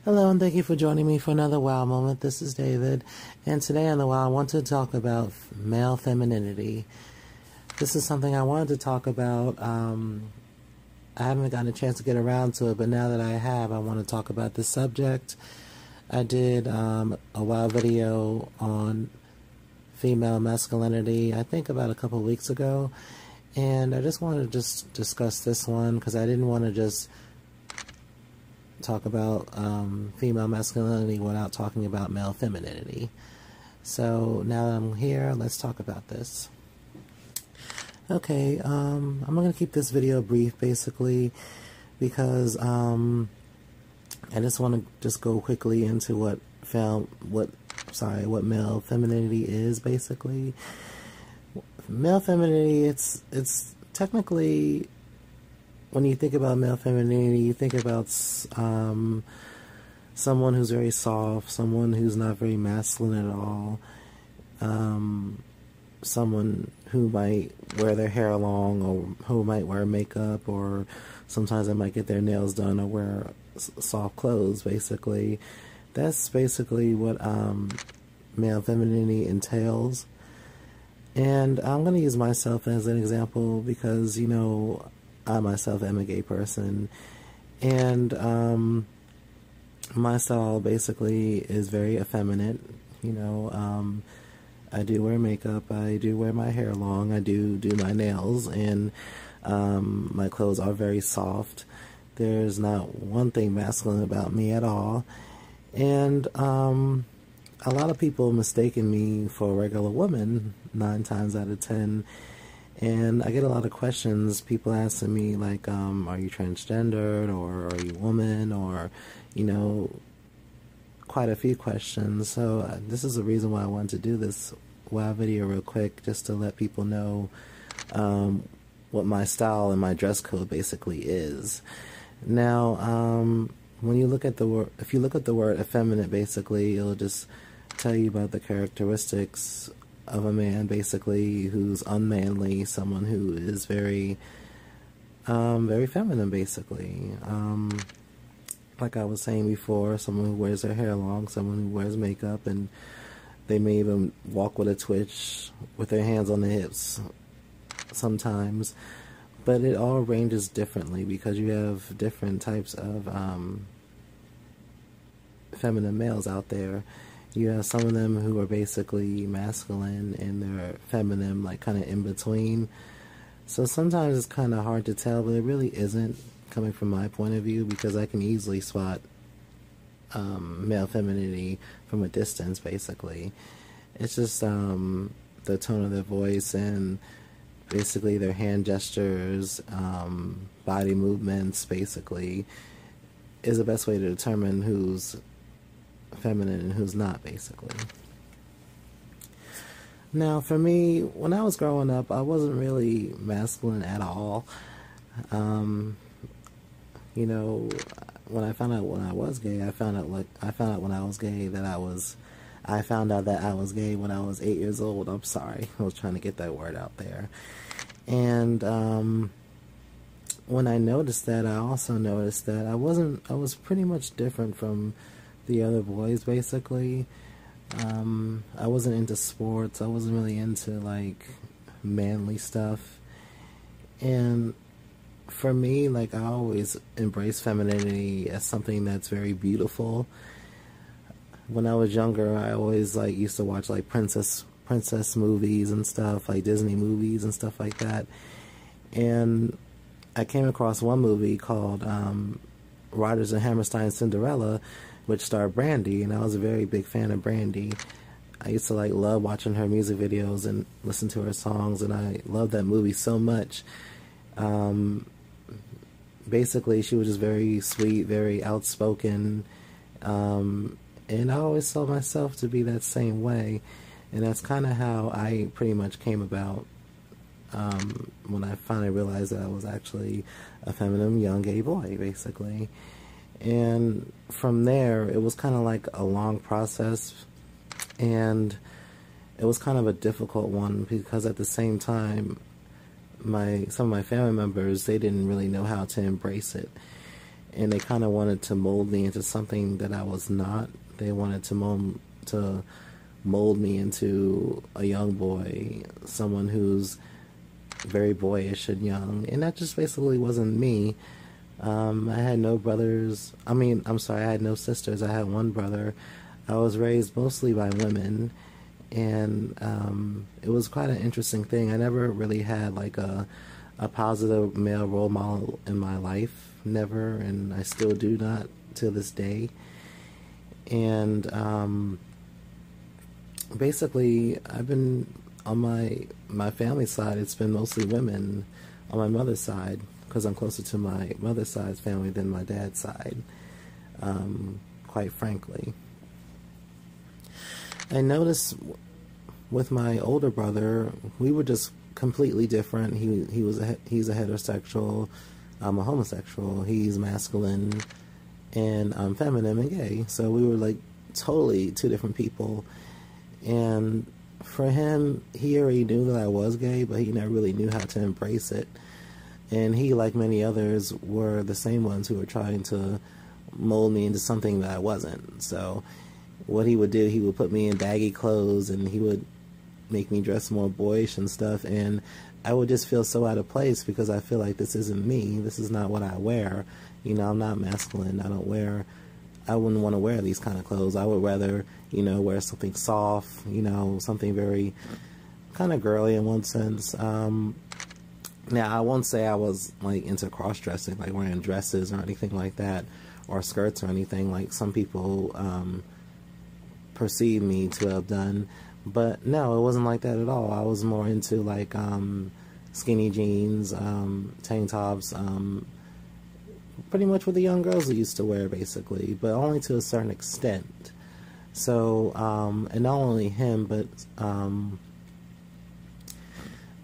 Hello, and thank you for joining me for another WOW moment. This is David, and today on the WOW I want to talk about male femininity. This is something I wanted to talk about. I haven't gotten a chance to get around to it, but now that I have, I want to talk about this subject. I did a WOW video on female masculinity, I think about a couple of weeks ago, and I just wanted to discuss this one because I didn't want to just talk about female masculinity without talking about male femininity. So now that I'm here, let's talk about this. Okay, I'm going to keep this video brief basically because I just want to just go quickly into what male femininity is basically. Male femininity, it's technically, when you think about male femininity, you think about someone who's very soft, someone who's not very masculine at all, someone who might wear their hair long, or who might wear makeup, or sometimes they might get their nails done or wear soft clothes, basically. That's basically what male femininity entails. And I'm going to use myself as an example because, you know, I myself am a gay person, and my style basically is very effeminate. You know, I do wear makeup, I do wear my hair long, I do my nails, and my clothes are very soft. There's not one thing masculine about me at all, and a lot of people mistaken me for a regular woman 9 times out of 10. And I get a lot of questions, people asking me like, are you transgendered, or are you a woman, or, you know, quite a few questions. So this is the reason why I wanted to do this WOW video real quick, just to let people know what my style and my dress code basically is. Now, when you look at the word, if you look at the word effeminate, basically, it'll just tell you about the characteristics of a man, basically, who's unmanly, someone who is very feminine, basically. Like I was saying before, someone who wears their hair long, someone who wears makeup, and they may even walk with a twitch, with their hands on the hips sometimes. But it all ranges differently because you have different types of feminine males out there. You have some of them who are basically masculine and they're feminine, like kind of in between. So sometimes it's kind of hard to tell, but it really isn't, coming from my point of view, because I can easily spot male femininity from a distance, basically. It's just the tone of their voice and basically their hand gestures, body movements, basically, is the best way to determine who's feminine and who's not, basically. Now, for me, when I was growing up, I wasn't really masculine at all. You know, when I found out when I was gay, I found out when I was gay that I found out that I was gay when I was 8 years old. I'm sorry, I was trying to get that word out there. And when I noticed that, I also noticed that I was pretty much different from the other boys, basically. I wasn't into sports. I wasn't really into like manly stuff. And for me, like, I always embrace femininity as something that's very beautiful. When I was younger, I always like used to watch like princess movies and stuff, like Disney movies and stuff like that. And I came across one movie called Rodgers and Hammerstein's Cinderella, which starred Brandy, and I was a very big fan of Brandy. I used to like love watching her music videos and listen to her songs, and I loved that movie so much. Basically, she was just very sweet, very outspoken, and I always saw myself to be that same way, and that's kind of how I pretty much came about when I finally realized that I was actually a feminine young gay boy, basically. And from there, it was kind of like a long process, and it was kind of a difficult one because at the same time, some of my family members, they didn't really know how to embrace it. and they kind of wanted to mold me into something that I was not. They wanted to mold me into a young boy, someone who's very boyish and young, and that just basically wasn't me. I had no brothers. I had no sisters. I had one brother. I was raised mostly by women, and it was quite an interesting thing. I never really had like a positive male role model in my life, never, and I still do not to this day. And basically, I've been on my family side. It's been mostly women on my mother's side, because I'm closer to my mother's side's family than my dad's side, quite frankly. I noticed with my older brother, we were just completely different. He's a heterosexual, I'm a homosexual. He's masculine, and I'm feminine and gay. So we were like totally two different people. And for him, he already knew that I was gay, but he never really knew how to embrace it. And he, like many others, were the same ones who were trying to mold me into something that I wasn't. So what he would do, he would put me in baggy clothes, and he would make me dress more boyish and stuff, and I would just feel so out of place, because I feel like this isn't me. This is not what I wear. You know, I'm not masculine. I wouldn't want to wear these kind of clothes. I would rather, you know, wear something soft, you know, something very kind of girly in one sense. Now, I won't say I was like into cross-dressing, like wearing dresses or anything like that, or skirts or anything like some people perceive me to have done. But no, it wasn't like that at all. I was more into like skinny jeans, tank tops, pretty much what the young girls used to wear, basically, but only to a certain extent. So, and not only him, but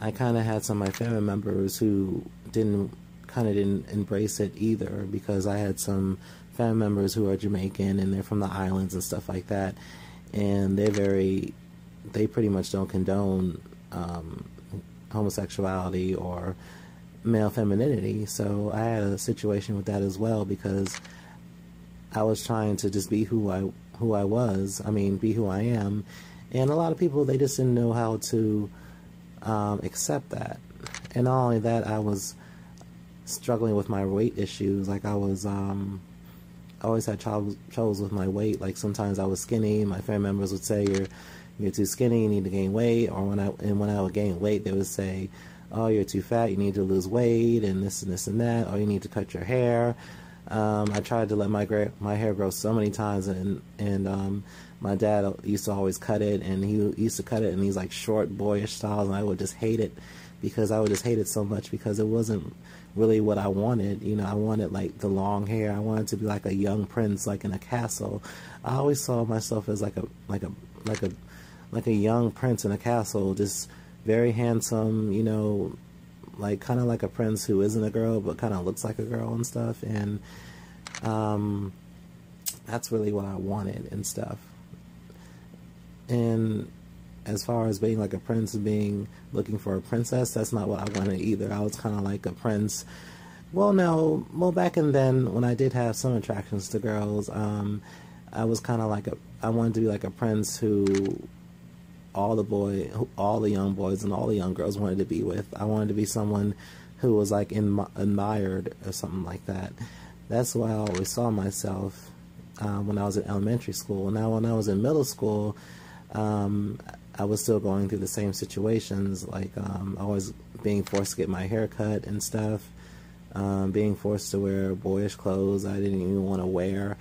I kind of had some of my family members who didn't embrace it either, because I had some family members who are Jamaican, and they're from the islands and stuff like that, and they pretty much don't condone homosexuality or male femininity. So I had a situation with that as well, because I was trying to just be who I was. Be who I am, and a lot of people, they just didn't know how to accept that. And not only that, I was struggling with my weight issues. Like I always had troubles with my weight. Like sometimes I was skinny. My family members would say, "You're too skinny. You need to gain weight." Or when I would gain weight, they would say, "Oh, you're too fat. You need to lose weight, and this and this and that. Or you need to cut your hair." I tried to let my hair grow so many times, and my dad used to always cut it, and he used to cut it in these like short boyish styles, and I would just hate it, because I would just hate it so much, because it wasn't really what I wanted. You know, I wanted like the long hair. I wanted to be like a young prince, like in a castle. I always saw myself as like a young prince in a castle, just very handsome, you know, like kind of like a prince who isn't a girl but kind of looks like a girl and stuff. And that's really what I wanted and stuff. And as far as being like a prince, looking for a princess, that's not what I wanted either. I was kind of like a prince. Well, no, back in then, when I did have some attractions to girls, I was kind of I wanted to be like a prince who all the young boys and all the young girls wanted to be with. I wanted to be someone who was like admired or something like that. That's why I always saw myself when I was in elementary school. Now, when I was in middle school, I was still going through the same situations, like always being forced to get my hair cut and stuff, being forced to wear boyish clothes I didn't even want to wear.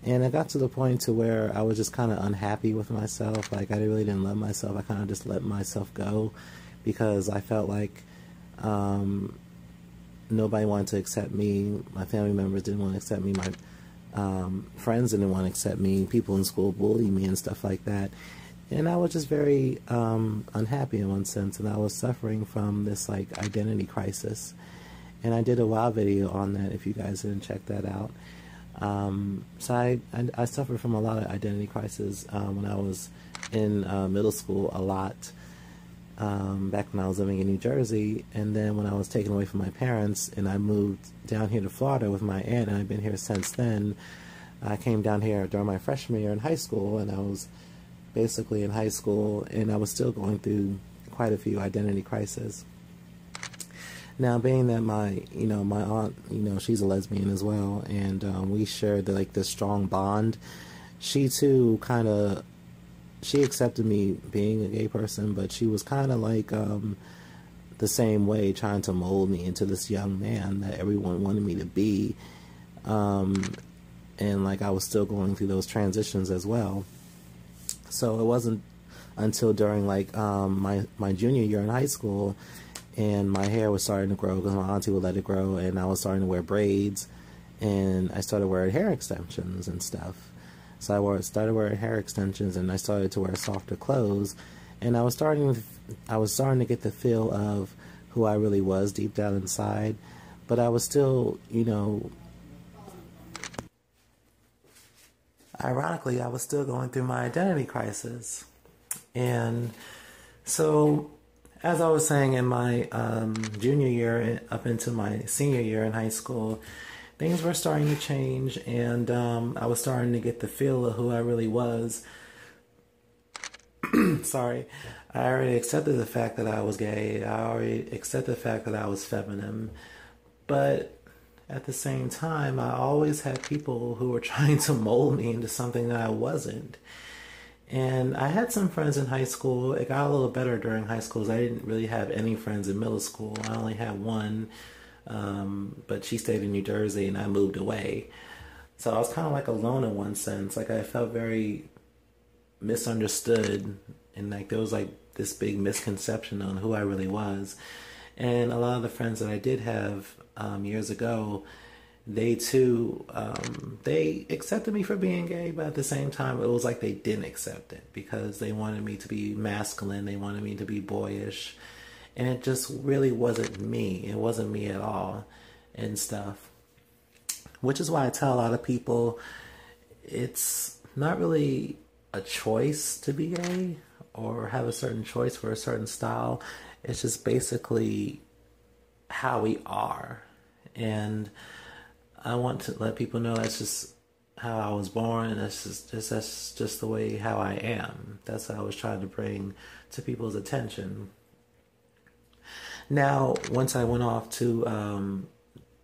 And it got to the point to where I was just kind of unhappy with myself. Like, I really didn't love myself. I kind of just let myself go, because I felt like nobody wanted to accept me. My family members didn't want to accept me. My friends didn't want to accept me. People in school bullied me and stuff like that. And I was just very unhappy in one sense, and I was suffering from this like identity crisis. And I did a WoW video on that, if you guys didn't check that out. So I suffered from a lot of identity crisis when I was in middle school a lot. back when I was living in New Jersey. And then when I was taken away from my parents and I moved down here to Florida with my aunt, and I've been here since then. I came down here during my freshman year in high school, and I was basically in high school, and I was still going through quite a few identity crises. Now, being that my aunt, she's a lesbian as well, and we shared like this strong bond. She too she accepted me being a gay person, but she was kind of like the same way, trying to mold me into this young man that everyone wanted me to be. And like I was still going through those transitions as well. So it wasn't until during like my junior year in high school, and my hair was starting to grow because my auntie would let it grow, and I was starting to wear braids, and I started wearing hair extensions and stuff. So started wearing hair extensions, and I started to wear softer clothes, and I was starting to get the feel of who I really was deep down inside, but I was still, ironically, I was still going through my identity crisis. And so, as I was saying, in my junior year up into my senior year in high school, things were starting to change, and I was starting to get the feel of who I really was. Sorry. I already accepted the fact that I was gay. I already accepted the fact that I was feminine. But at the same time, I always had people who were trying to mold me into something that I wasn't. And I had some friends in high school. It got a little better during high school, because I didn't really have any friends in middle school. I only had one, but she stayed in New Jersey and I moved away. So I was kind of like alone in one sense. Like I felt very misunderstood, and like there was like this big misconception on who I really was. And a lot of the friends that I did have years ago, they too, they accepted me for being gay, but at the same time, it was like they didn't accept it because they wanted me to be masculine, they wanted me to be boyish, and it just really wasn't me. It wasn't me at all and stuff. Which is why I tell a lot of people, it's not really a choice to be gay or have a certain choice for a certain style. It's just basically how we are. And I want to let people know that's just how I was born. That's just the way how I am. That's what I was trying to bring to people's attention. Now, once I went off to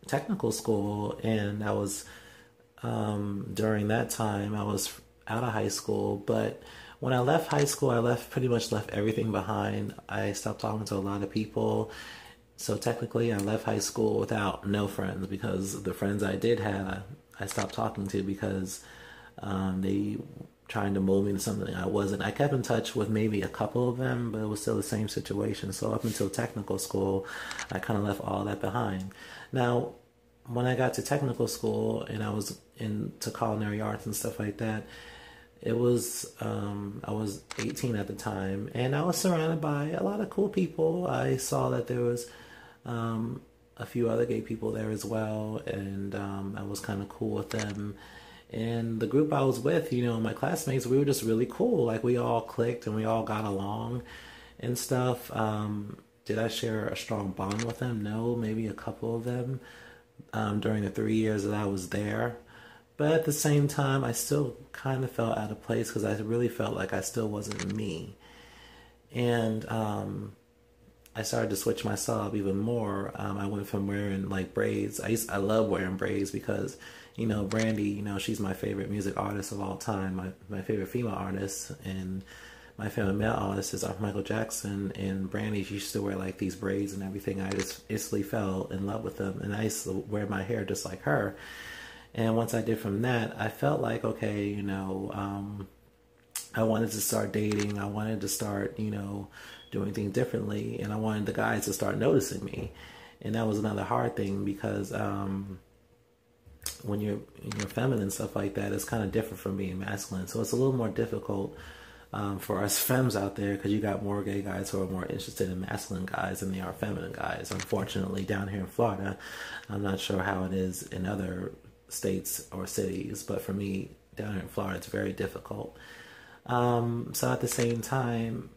technical school, and I was during that time I was out of high school, but when I left high school, I pretty much left everything behind. I stopped talking to a lot of people. So technically, I left high school without no friends, because the friends I did have, I stopped talking to because they trying to mold me into something I wasn't. I kept in touch with maybe a couple of them, but it was still the same situation. So up until technical school, I kind of left all that behind. Now, when I got to technical school and I was into culinary arts and stuff like that, it was, I was 18 at the time, and I was surrounded by a lot of cool people. I saw that there was a few other gay people there as well, and I was kind of cool with them. And the group I was with, my classmates, we were just really cool. Like, we all clicked and we all got along and stuff. Did I share a strong bond with them? No, maybe a couple of them during the 3 years that I was there. But at the same time, I still kind of felt out of place because I really felt like I still wasn't me. And I started to switch myself even more. I went from wearing like braids. I love wearing braids because, Brandy, she's my favorite music artist of all time, my favorite female artist. And my favorite male artist is Michael Jackson. And Brandy, she used to wear like these braids and everything. I just instantly fell in love with them. And I used to wear my hair just like her. And once I did from that, I felt like, okay, I wanted to start dating. I wanted to start, doing things differently. And I wanted the guys to start noticing me. And that was another hard thing because when you're feminine, stuff like that, it's kind of different from being masculine. So it's a little more difficult for us femmes out there, because you got more gay guys who are more interested in masculine guys than they are feminine guys. Unfortunately, down here in Florida, I'm not sure how it is in other states or cities, but for me down here in Florida, it's very difficult. So at the same time,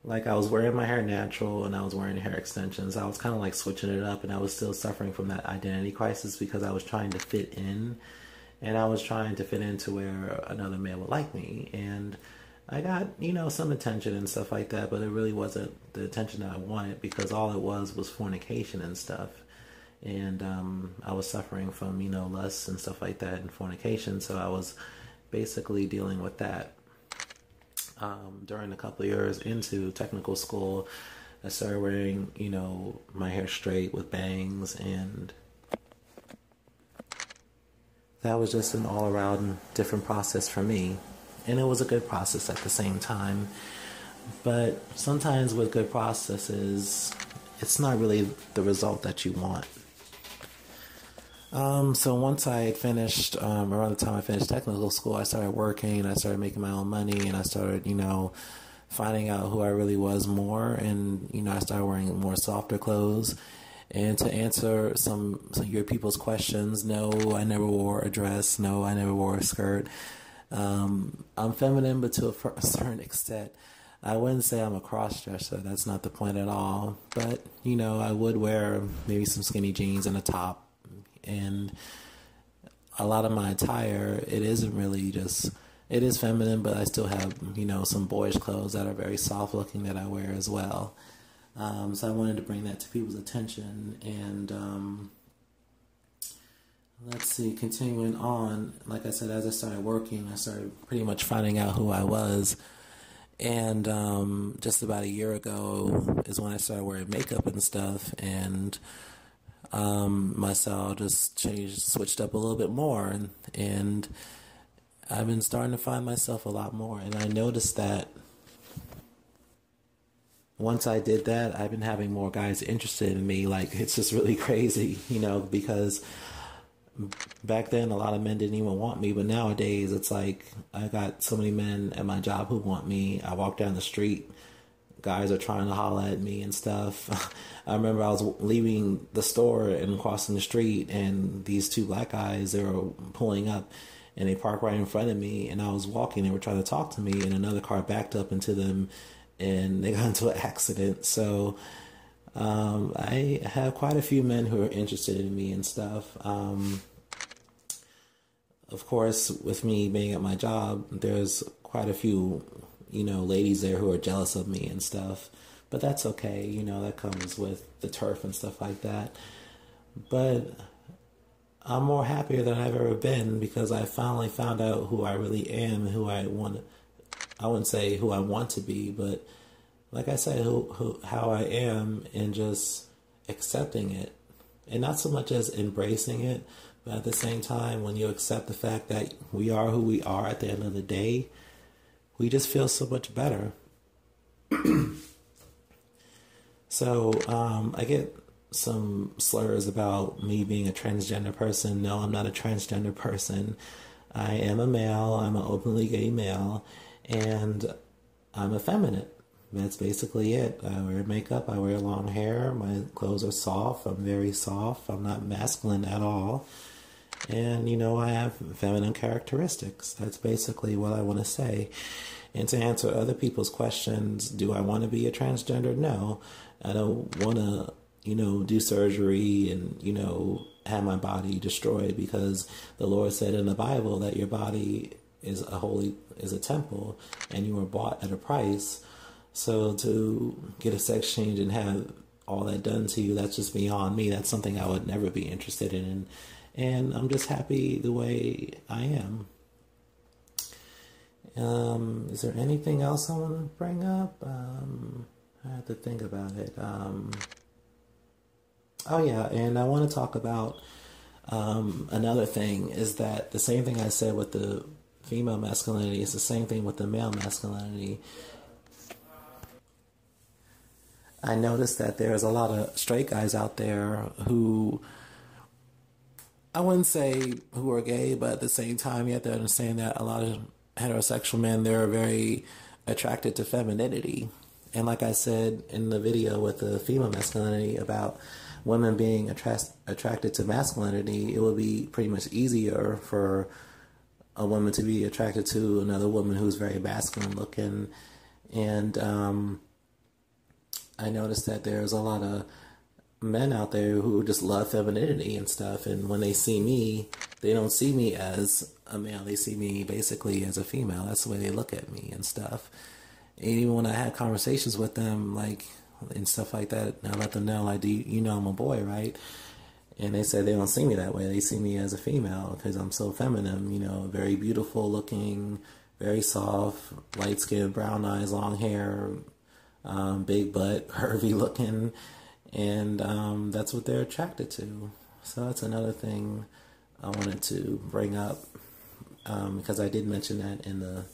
like I was wearing my hair natural and I was wearing hair extensions. I was kind of like switching it up, and I was still suffering from that identity crisis because I was trying to fit in, and I was trying to fit into where another male would like me. And I got, some attention and stuff like that, but it really wasn't the attention that I wanted, because all it was fornication and stuff. And I was suffering from, lust and stuff like that and fornication, so I was basically dealing with that. During a couple of years into technical school, I started wearing, my hair straight with bangs, and that was just an all-around different process for me. And it was a good process at the same time. But sometimes with good processes, it's not really the result that you want. So once I had finished, around the time I finished technical school, I started working, I started making my own money, and I started, finding out who I really was more. And, I started wearing more softer clothes. And to answer some of your people's questions, no, I never wore a dress. No, I never wore a skirt. I'm feminine, but to a certain extent. I wouldn't say I'm a cross-dresser. That's not the point at all. But, I would wear maybe some skinny jeans and a top. And a lot of my attire, it isn't really just, it is feminine, but I still have, some boyish clothes that are very soft looking that I wear as well. So I wanted to bring that to people's attention. And let's see, continuing on, like I said, as I started working, I started pretty much finding out who I was. And just about a year ago is when I started wearing makeup and stuff. And my style just switched up a little bit more, and I've been starting to find myself a lot more. And I noticed that once I did that, I've been having more guys interested in me. Like, it's just really crazy, because back then a lot of men didn't even want me, but nowadays it's like I got so many men at my job who want me. I walk down the street, guys are trying to holler at me and stuff. I remember I was leaving the store and crossing the street, and these two black guys, they were pulling up, and they parked right in front of me, and I was walking, they were trying to talk to me, and another car backed up into them, and they got into an accident. So I have quite a few men who are interested in me and stuff. Of course, with me being at my job, there's quite a few ladies there who are jealous of me and stuff. But that's okay, that comes with the turf and stuff like that. But I'm more happier than I've ever been, because I finally found out who I really am and who I want. I wouldn't say who I want to be, but like I said, how I am, and just accepting it. And not so much as embracing it, but at the same time, when you accept the fact that we are who we are at the end of the day, we just feel so much better. So I get some slurs about me being a transgender person. No, I'm not a transgender person. I am a male. I'm an openly gay male. And I'm effeminate. That's basically it. I wear makeup. I wear long hair. My clothes are soft. I'm very soft. I'm not masculine at all. And, I have feminine characteristics. That's basically what I want to say. And to answer other people's questions, do I want to be a transgender? No. I don't want to, do surgery and, have my body destroyed, because the Lord said in the Bible that your body is a temple, and you were bought at a price. So to get a sex change and have all that done to you, that's just beyond me. That's something I would never be interested in. And I'm just happy the way I am. Is there anything else I want to bring up? I have to think about it. Oh yeah, and I want to talk about another thing, is that the same thing I said with the female masculinity is the same thing with the male masculinity. I noticed that there's a lot of straight guys out there who, I wouldn't say who are gay, but at the same time you have to understand that a lot of heterosexual men, they're very attracted to femininity. And like I said in the video with the female masculinity about women being attracted to masculinity, it would be pretty much easier for a woman to be attracted to another woman who's very masculine looking. And I noticed that there's a lot of men out there who just love femininity and stuff, and when they see me, they don't see me as a male. They see me basically as a female. That's the way they look at me and stuff. And even when I had conversations with them, like and stuff like that, I let them know, like, you know I'm a boy, right? And they said they don't see me that way. They see me as a female because I'm so feminine, you know, very beautiful looking, very soft, light skin, brown eyes, long hair, big butt, curvy looking, and that's what they're attracted to. So that's another thing I wanted to bring up, because I did mention that in the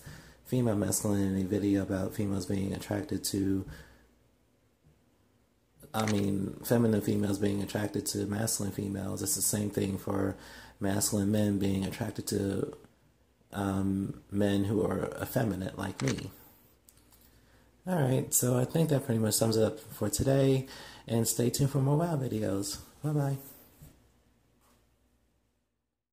female masculinity video about females being attracted to, feminine females being attracted to masculine females. It's the same thing for masculine men being attracted to men who are effeminate like me. Alright, so I think that pretty much sums it up for today, and stay tuned for more WoW videos. Bye bye.